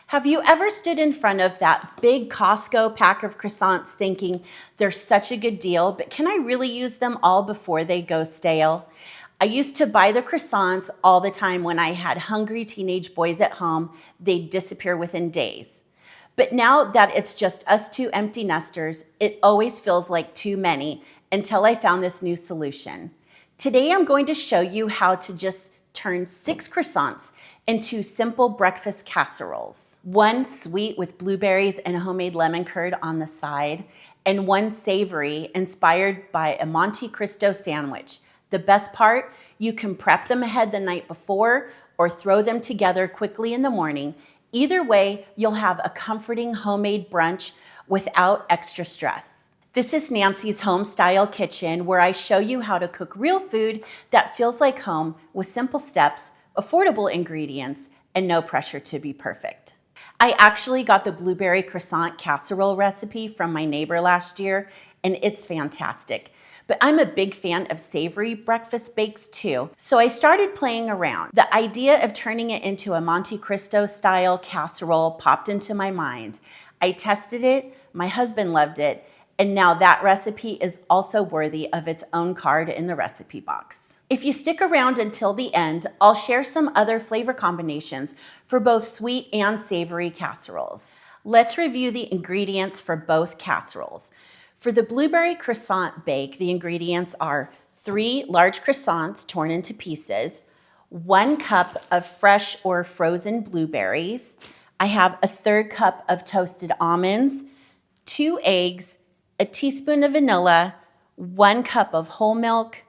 Have you ever stood in front of that big Costco pack of croissants thinking they're such a good deal, but can I really use them all before they go stale? I used to buy the croissants all the time when I had hungry teenage boys at home. They'd disappear within days. But now that it's just us two empty nesters, it always feels like too many until I found this new solution. Today I'm going to show you how to just turn 6 croissants into simple breakfast casseroles. One sweet with blueberries and homemade lemon curd on the side, and one savory inspired by a Monte Cristo sandwich. The best part, you can prep them ahead the night before or throw them together quickly in the morning. Either way, you'll have a comforting homemade brunch without extra stress. This is Nancy's Homestyle kitchen, where I show you how to cook real food that feels like home with simple steps, affordable ingredients, and no pressure to be perfect. I actually got the blueberry croissant casserole recipe from my neighbor last year, and it's fantastic. But I'm a big fan of savory breakfast bakes too, so I started playing around. The idea of turning it into a Monte Cristo style casserole popped into my mind. I tested it, my husband loved it, and now that recipe is also worthy of its own card in the recipe box. If you stick around until the end, I'll share some other flavor combinations for both sweet and savory casseroles. Let's review the ingredients for both casseroles. For the blueberry croissant bake, the ingredients are 3 large croissants torn into pieces, 1 cup of fresh or frozen blueberries. I have a 1/3 cup of toasted almonds, 2 eggs, a teaspoon of vanilla, 1 cup of whole milk,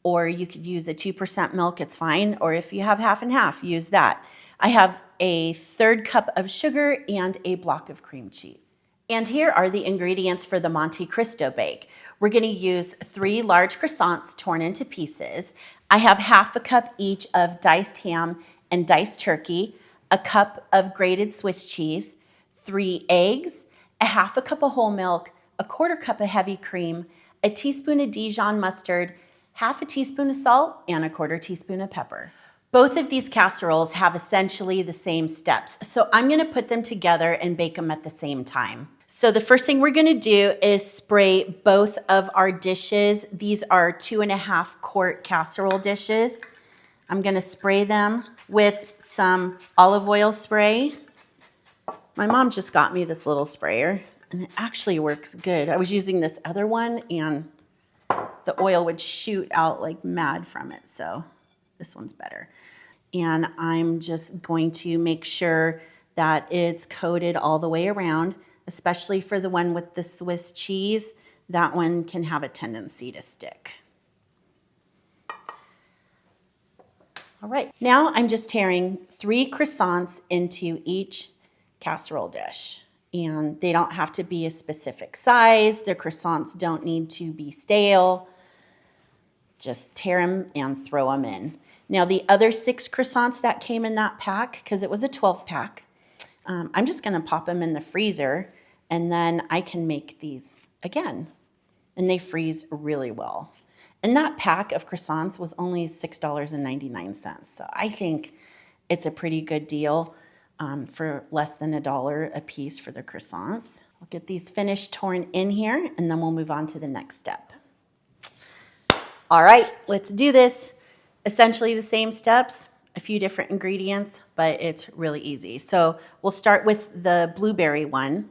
or you could use a 2% milk, it's fine. Or if you have half and half, use that. I have a 1/3 cup of sugar and a block of cream cheese. And here are the ingredients for the Monte Cristo bake. We're gonna use 3 large croissants torn into pieces. I have 1/2 cup each of diced ham and diced turkey, a cup of grated Swiss cheese, 3 eggs, a 1/2 cup of whole milk, a 1/4 cup of heavy cream, a teaspoon of Dijon mustard, 1/2 teaspoon of salt, and a 1/4 teaspoon of pepper. Both of these casseroles have essentially the same steps, so I'm gonna put them together and bake them at the same time. So the first thing we're gonna do is spray both of our dishes. These are 2.5 quart casserole dishes. I'm gonna spray them with some olive oil spray. My mom just got me this little sprayer, and it actually works good. I was using this other one, and the oil would shoot out like mad from it, so this one's better. And I'm just going to make sure that it's coated all the way around, especially for the one with the Swiss cheese. That one can have a tendency to stick. All right, now I'm just tearing 3 croissants into each casserole dish. And they don't have to be a specific size. The croissants don't need to be stale. Just tear them and throw them in. Now the other 6 croissants that came in that pack, because it was a 12 pack, I'm just gonna pop them in the freezer, and then I can make these again. And they freeze really well. And that pack of croissants was only $6.99. So I think it's a pretty good deal for less than $1 a piece for the croissants. I'll get these finished torn in here, and then we'll move on to the next step. All right, let's do this. Essentially the same steps, a few different ingredients, but it's really easy. So we'll start with the blueberry one.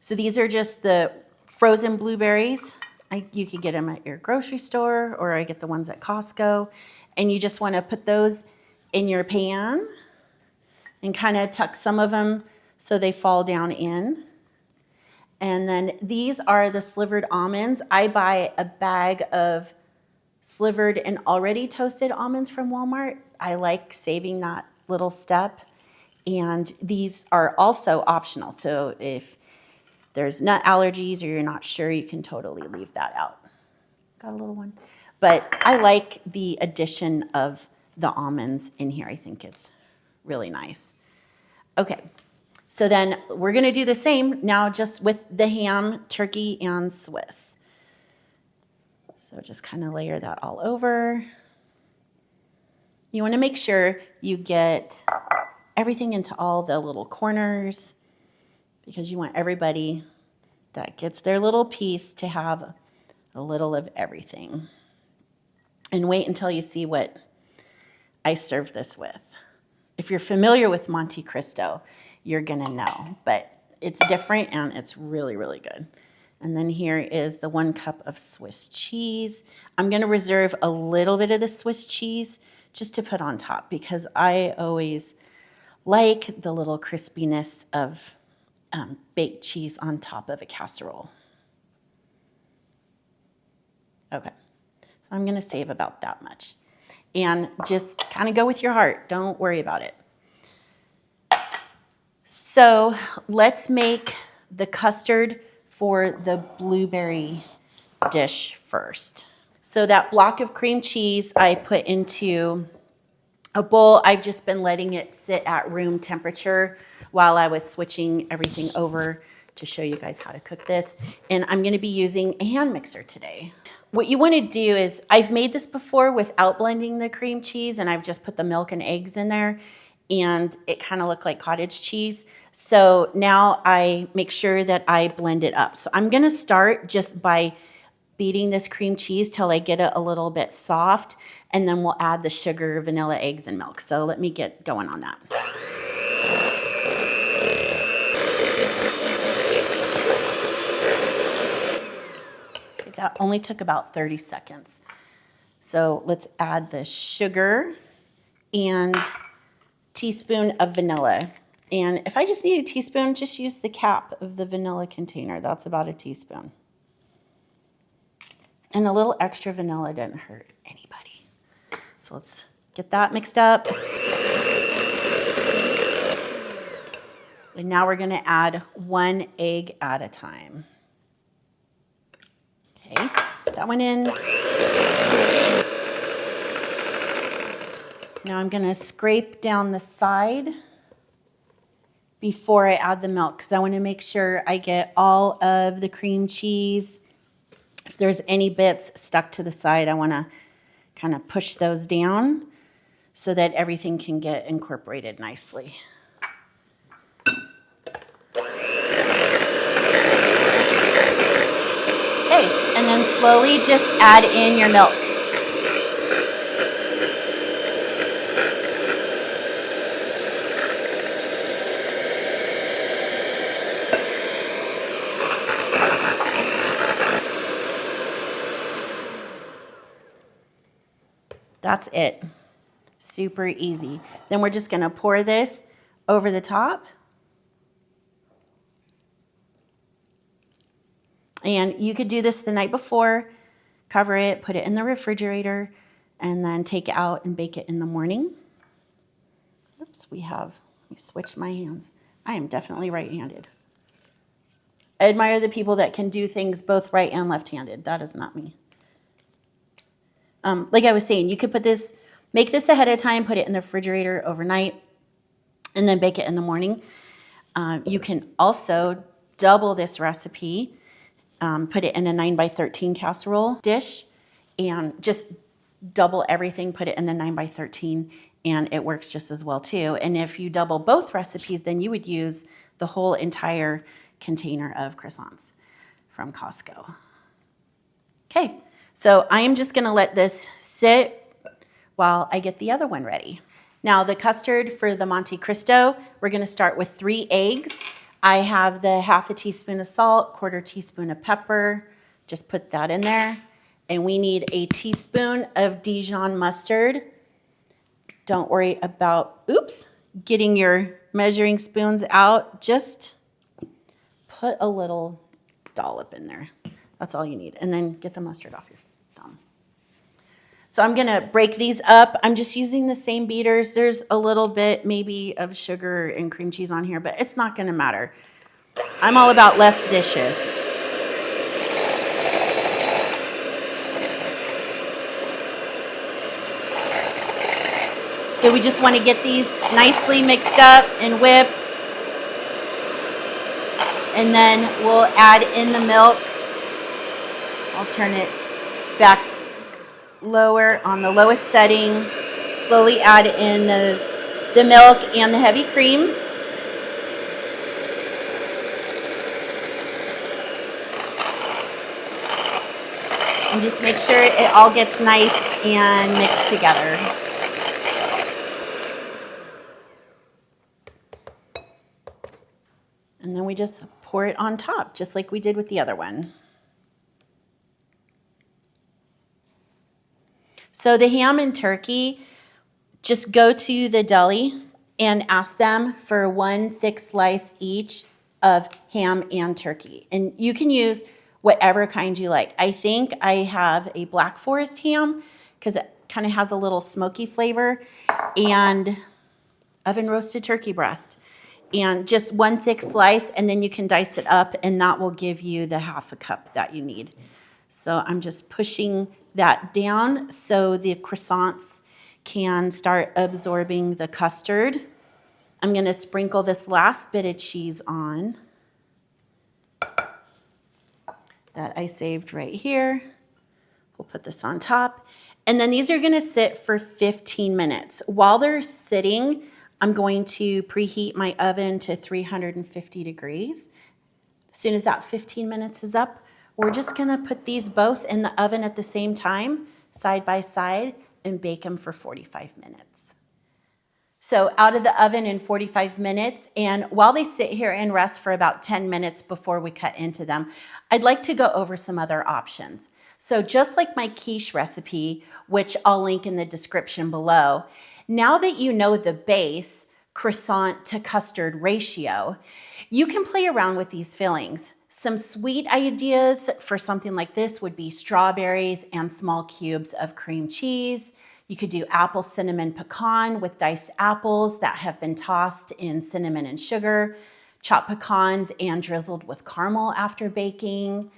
So these are just the frozen blueberries. You could get them at your grocery store, or I get the ones at Costco. And you just wanna put those in your pan and kind of tuck some of them so they fall down in. And then these are the slivered almonds. I buy a bag of slivered and already toasted almonds from Walmart. I like saving that little step. And these are also optional. So if there's nut allergies or you're not sure, you can totally leave that out. Got a little one. But I like the addition of the almonds in here. I think it's really nice. Okay, so then we're gonna do the same now, just with the ham, turkey, and Swiss. So just kind of layer that all over. You want to make sure you get everything into all the little corners because you want everybody that gets their little piece to have a little of everything. And wait until you see what I serve this with. If you're familiar with Monte Cristo, you're gonna know, but it's different and it's really, really good. And then here is the 1 cup of Swiss cheese. I'm gonna reserve a little bit of the Swiss cheese just to put on top because I always like the little crispiness of baked cheese on top of a casserole. Okay, so I'm gonna save about that much. And just kind of go with your heart. Don't worry about it. So let's make the custard for the blueberry dish first. So that block of cream cheese I put into a bowl. I've just been letting it sit at room temperature while I was switching everything over to show you guys how to cook this. And I'm gonna be using a hand mixer today. What you wanna do is, I've made this before without blending the cream cheese and I've just put the milk and eggs in there and it kind of looked like cottage cheese. So now I make sure that I blend it up. So I'm gonna start just by beating this cream cheese till I get it a little bit soft, and then we'll add the sugar, vanilla, eggs, and milk. So let me get going on that. That only took about 30 seconds. So let's add the sugar and teaspoon of vanilla. And if I just need a teaspoon, just use the cap of the vanilla container. That's about a teaspoon. And a little extra vanilla doesn't hurt anybody. So let's get that mixed up. And now we're gonna add 1 egg at a time. Okay, put that one in. Now I'm gonna scrape down the side before I add the milk because I wanna make sure I get all of the cream cheese. If there's any bits stuck to the side, I wanna kind of push those down so that everything can get incorporated nicely. Okay, and then slowly just add in your milk. That's it. Super easy. Then we're just gonna pour this over the top. And you could do this the night before, cover it, put it in the refrigerator, and then take it out and bake it in the morning. Oops, let me switch my hands. I am definitely right-handed. I admire the people that can do things both right and left-handed. That is not me. Like I was saying, you could make this ahead of time, put it in the refrigerator overnight, and then bake it in the morning. You can also double this recipe, put it in a 9x13 casserole dish, and just double everything, put it in the 9x13, and it works just as well too. And if you double both recipes, then you would use the whole entire container of croissants from Costco. Okay. So I am just gonna let this sit while I get the other one ready. Now the custard for the Monte Cristo, we're gonna start with 3 eggs. I have the 1/2 teaspoon of salt, 1/4 teaspoon of pepper, just put that in there. And we need a teaspoon of Dijon mustard. Don't worry about, getting your measuring spoons out. Just put a little dollop in there. That's all you need. And then get the mustard off your thumb. So I'm gonna break these up. I'm just using the same beaters. There's a little bit maybe of sugar and cream cheese on here, but it's not gonna matter. I'm all about less dishes. So we just wanna get these nicely mixed up and whipped. And then we'll add in the milk. I'll turn it back lower on the lowest setting. Slowly add in the the milk and the heavy cream. And just make sure it all gets nice and mixed together. And then we just pour it on top, just like we did with the other one. So the ham and turkey, just go to the deli and ask them for 1 thick slice each of ham and turkey. And you can use whatever kind you like. I think I have a Black Forest ham because it kind of has a little smoky flavor, and oven roasted turkey breast. And just 1 thick slice, and then you can dice it up, and that will give you the 1/2 cup that you need. So I'm just pushing that down so the croissants can start absorbing the custard. I'm going to sprinkle this last bit of cheese on that I saved right here. We'll put this on top. And then these are going to sit for 15 minutes. While they're sitting, I'm going to preheat my oven to 350 degrees. As soon as that 15 minutes is up, we're just going to put these both in the oven at the same time, side by side, and bake them for 45 minutes. So out of the oven in 45 minutes, and while they sit here and rest for about 10 minutes before we cut into them, I'd like to go over some other options. So just like my quiche recipe, which I'll link in the description below, now that you know the base croissant to custard ratio, you can play around with these fillings. Some sweet ideas for something like this would be strawberries and small cubes of cream cheese. You could do apple cinnamon pecan with diced apples that have been tossed in cinnamon and sugar, chopped pecans and drizzled with caramel after baking.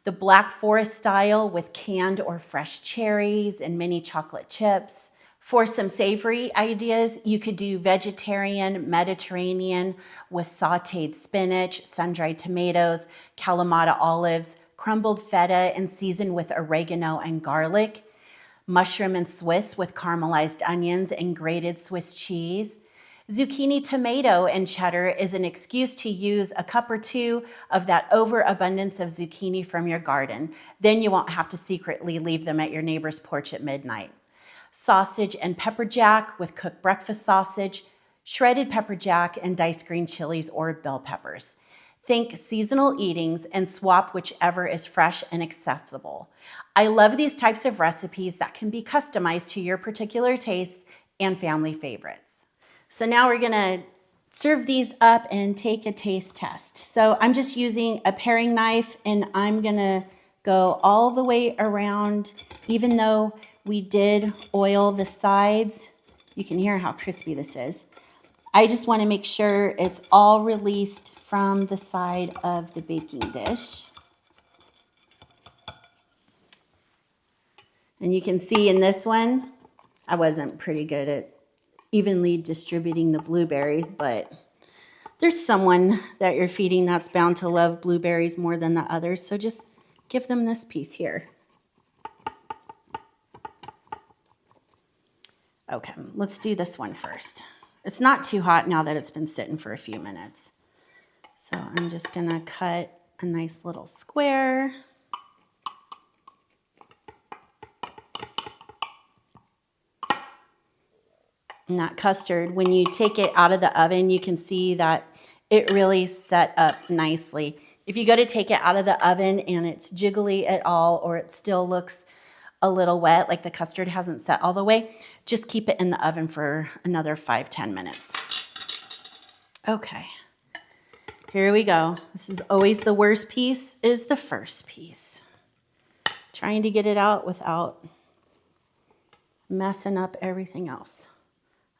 The Black Forest style with canned or fresh cherries and mini chocolate chips. For some savory ideas, you could do vegetarian Mediterranean with sauteed spinach, sun-dried tomatoes, Kalamata olives, crumbled feta and seasoned with oregano and garlic. Mushroom and Swiss with caramelized onions and grated Swiss cheese. Zucchini tomato and cheddar is an excuse to use a cup or 2 of that overabundance of zucchini from your garden. Then you won't have to secretly leave them at your neighbor's porch at midnight. Sausage and pepper jack with cooked breakfast sausage, shredded pepper jack, and diced green chilies or bell peppers. Think seasonal eatings and swap whichever is fresh and accessible. I love these types of recipes that can be customized to your particular tastes and family favorites. So now we're gonna serve these up and take a taste test. So I'm just using a paring knife and I'm gonna go all the way around. Even though we did oil the sides, you can hear how crispy this is. I just wanna make sure it's all released from the side of the baking dish. And you can see in this one, I wasn't pretty good at evenly distributing the blueberries, but there's someone that you're feeding that's bound to love blueberries more than the others, so just give them this piece here. Okay, let's do this one first. It's not too hot now that it's been sitting for a few minutes. So I'm just gonna cut a nice little square. And that custard, when you take it out of the oven, you can see that it really set up nicely. If you go to take it out of the oven and it's jiggly at all, or it still looks a little wet, like the custard hasn't set all the way, just keep it in the oven for another 5-10 minutes. Okay. Here we go. This is always the worst piece, is the first piece. Trying to get it out without messing up everything else.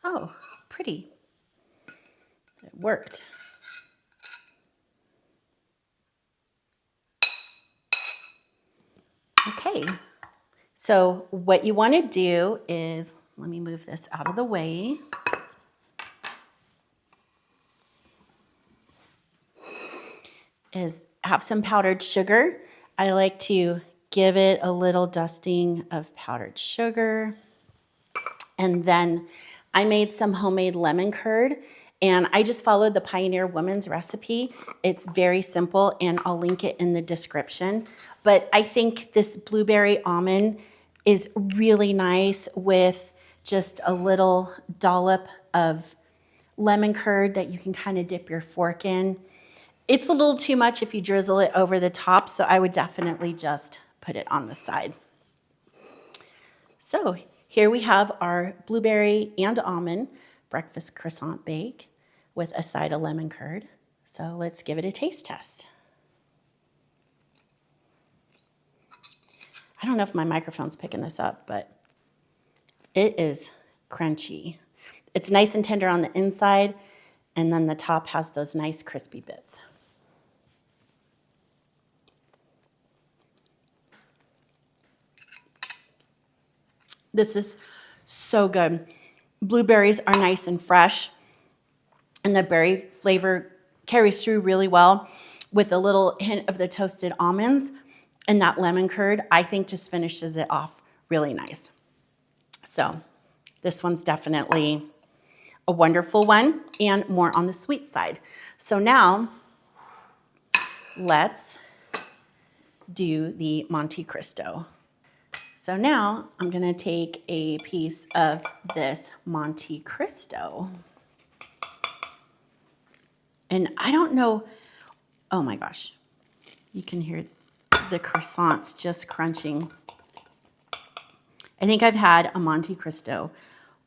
Oh, pretty. It worked. Okay. So what you want to do is, let me move this out of the way. Is have some powdered sugar. I like to give it a little dusting of powdered sugar. And then I made some homemade lemon curd, and I just followed the Pioneer Woman's recipe. It's very simple, and I'll link it in the description. But I think this blueberry almond is really nice with just a little dollop of lemon curd that you can kind of dip your fork in. It's a little too much if you drizzle it over the top, so I would definitely just put it on the side. So here we have our blueberry and almond breakfast croissant bake with a side of lemon curd. So let's give it a taste test. I don't know if my microphone's picking this up, but it is crunchy. It's nice and tender on the inside, and then the top has those nice crispy bits. This is so good. Blueberries are nice and fresh, and the berry flavor carries through really well with a little hint of the toasted almonds, and that lemon curd, I think, just finishes it off really nice. So this one's definitely a wonderful one and more on the sweet side. So now let's do the Monte Cristo. So now I'm gonna take a piece of this Monte Cristo. And I don't know, oh my gosh, you can hear the croissants just crunching. I think I've had a Monte Cristo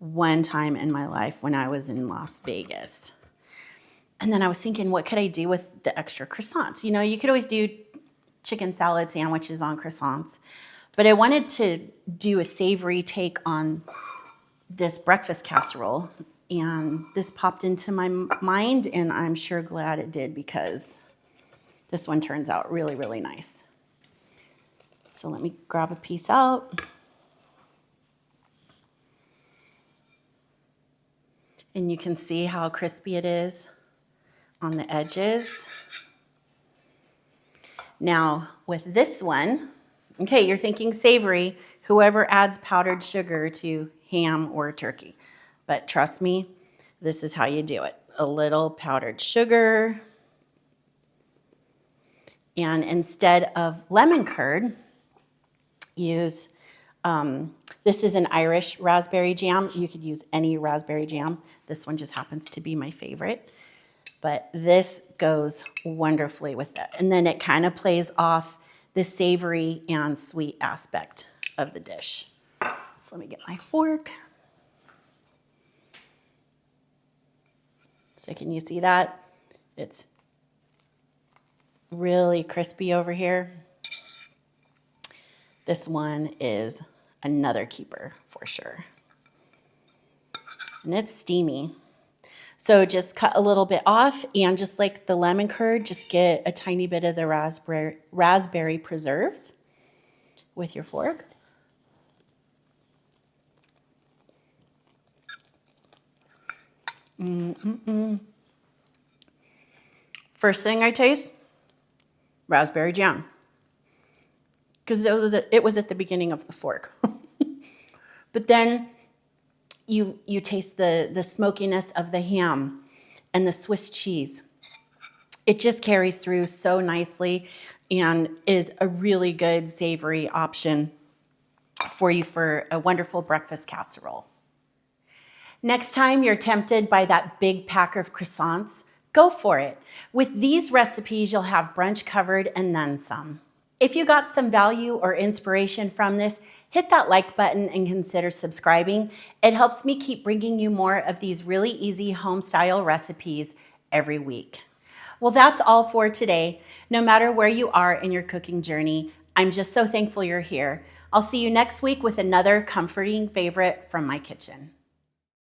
one time in my life when I was in Las Vegas. And then I was thinking, what could I do with the extra croissants? You know, you could always do chicken salad sandwiches on croissants. But I wanted to do a savory take on this breakfast casserole, and this popped into my mind, and I'm sure glad it did because this one turns out really, really nice. So let me grab a piece out. And you can see how crispy it is on the edges. Now with this one, okay, you're thinking savory, whoever adds powdered sugar to ham or turkey. But trust me, this is how you do it. A little powdered sugar. And instead of lemon curd, use, this is an Irish raspberry jam. You could use any raspberry jam. This one just happens to be my favorite. But this goes wonderfully with it. And then it kind of plays off the savory and sweet aspect of the dish. So let me get my fork. So can you see that? It's really crispy over here. This one is another keeper for sure. And it's steamy. So just cut a little bit off, and just like the lemon curd, just get a tiny bit of the raspberry preserves with your fork. First thing I taste, raspberry jam. Because it was at the beginning of the fork. But then you taste the smokiness of the ham and the Swiss cheese. It just carries through so nicely and is a really good savory option for you for a wonderful breakfast casserole. Next time you're tempted by that big pack of croissants, go for it. With these recipes, you'll have brunch covered and then some. If you got some value or inspiration from this, hit that like button and consider subscribing. It helps me keep bringing you more of these really easy home-style recipes every week. Well, that's all for today. No matter where you are in your cooking journey, I'm just so thankful you're here. I'll see you next week with another comforting favorite from my kitchen.